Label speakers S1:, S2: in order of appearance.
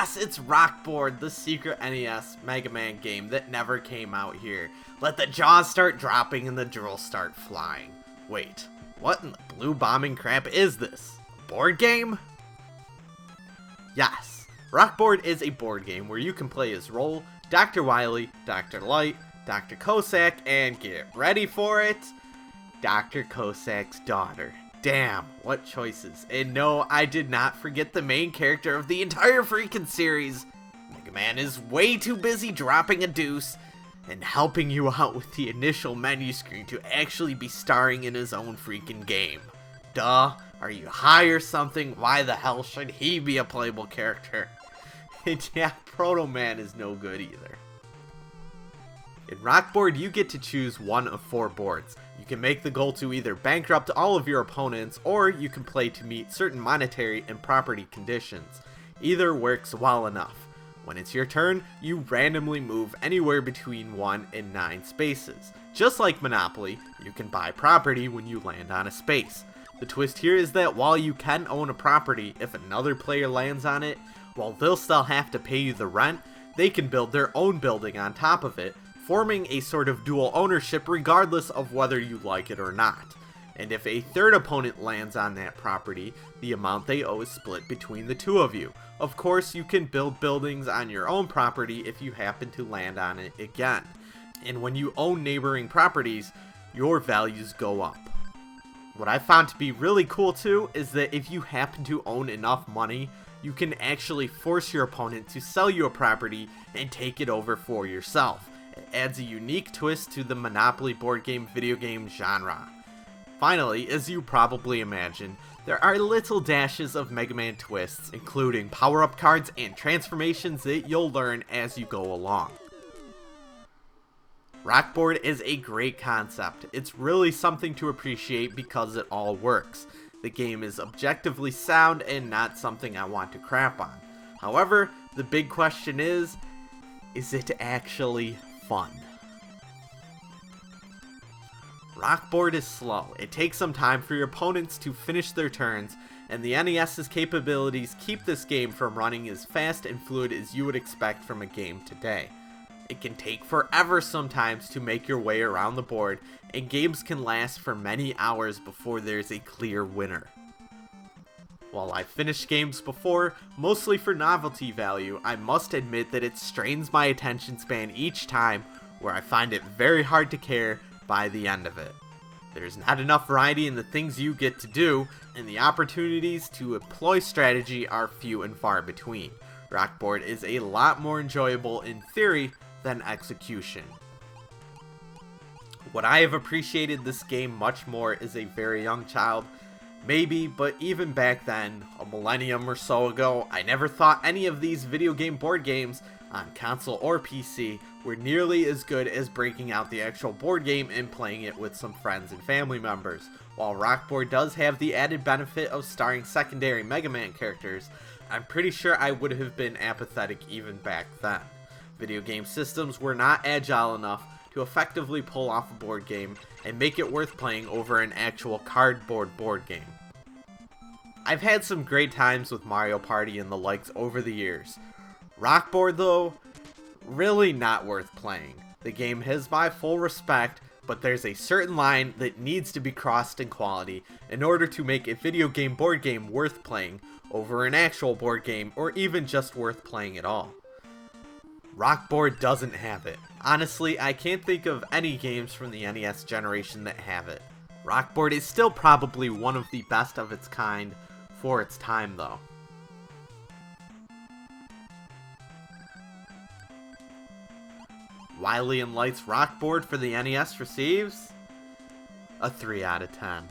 S1: Yes, it's RockBoard, the secret NES Mega Man game that never came out here. Let the jaws start dropping and the drool start flying. Wait, what in the blue bombing crap is this? A board game? Yes, RockBoard is a board game where you can play as Roll, Dr. Wily, Dr. Light, Dr. Cossack, and get ready for it, Dr. Cossack's daughter. Damn, what choices. And no, I did not forget the main character of the entire freaking series. Mega Man is way too busy dropping a deuce and helping you out with the initial menu screen to actually be starring in his own freaking game. Duh, are you high or something? Why the hell should he be a playable character? And yeah, Proto Man is no good either. In RockBoard, you get to choose one of 4 boards. You can make the goal to either bankrupt all of your opponents, or you can play to meet certain monetary and property conditions. Either works well enough. When it's your turn, you randomly move anywhere between 1 and 9 spaces. Just like Monopoly, you can buy property when you land on a space. The twist here is that while you can own a property, if another player lands on it, while they'll still have to pay you the rent, they can build their own building on top of it, forming a sort of dual ownership regardless of whether you like it or not. And if a third opponent lands on that property, the amount they owe is split between the two of you. Of course, you can build buildings on your own property if you happen to land on it again. And when you own neighboring properties, your values go up. What I found to be really cool too is that if you happen to own enough money, you can actually force your opponent to sell you a property and take it over for yourself. It adds a unique twist to the Monopoly board game video game genre. Finally, as you probably imagine, there are little dashes of Mega Man twists, including power-up cards and transformations that you'll learn as you go along. RockBoard is a great concept. It's really something to appreciate because it all works. The game is objectively sound and not something I want to crap on. However, the big question is it actually fun? RockBoard is slow. It takes some time for your opponents to finish their turns, and the NES's capabilities keep this game from running as fast and fluid as you would expect from a game today. It can take forever sometimes to make your way around the board, and games can last for many hours before there's a clear winner. While I've finished games before, mostly for novelty value, I must admit that it strains my attention span each time, where I find it very hard to care by the end of it. There's not enough variety in the things you get to do, and the opportunities to employ strategy are few and far between. RockBoard is a lot more enjoyable in theory than execution. Would I have appreciated this game much more as a very young child? Maybe, but even back then, a millennium or so ago, I never thought any of these video game board games, on console or PC, were nearly as good as breaking out the actual board game and playing it with some friends and family members. While RockBoard does have the added benefit of starring secondary Mega Man characters, I'm pretty sure I would have been apathetic even back then. Video game systems were not agile enough to effectively pull off a board game and make it worth playing over an actual cardboard board game. I've had some great times with Mario Party and the likes over the years. RockBoard though, really not worth playing. The game has my full respect, but there's a certain line that needs to be crossed in quality in order to make a video game board game worth playing over an actual board game, or even just worth playing at all. RockBoard doesn't have it. Honestly, I can't think of any games from the NES generation that have it. RockBoard is still probably one of the best of its kind for its time though. Wily and Light's RockBoard for the NES receives a 3 out of 10.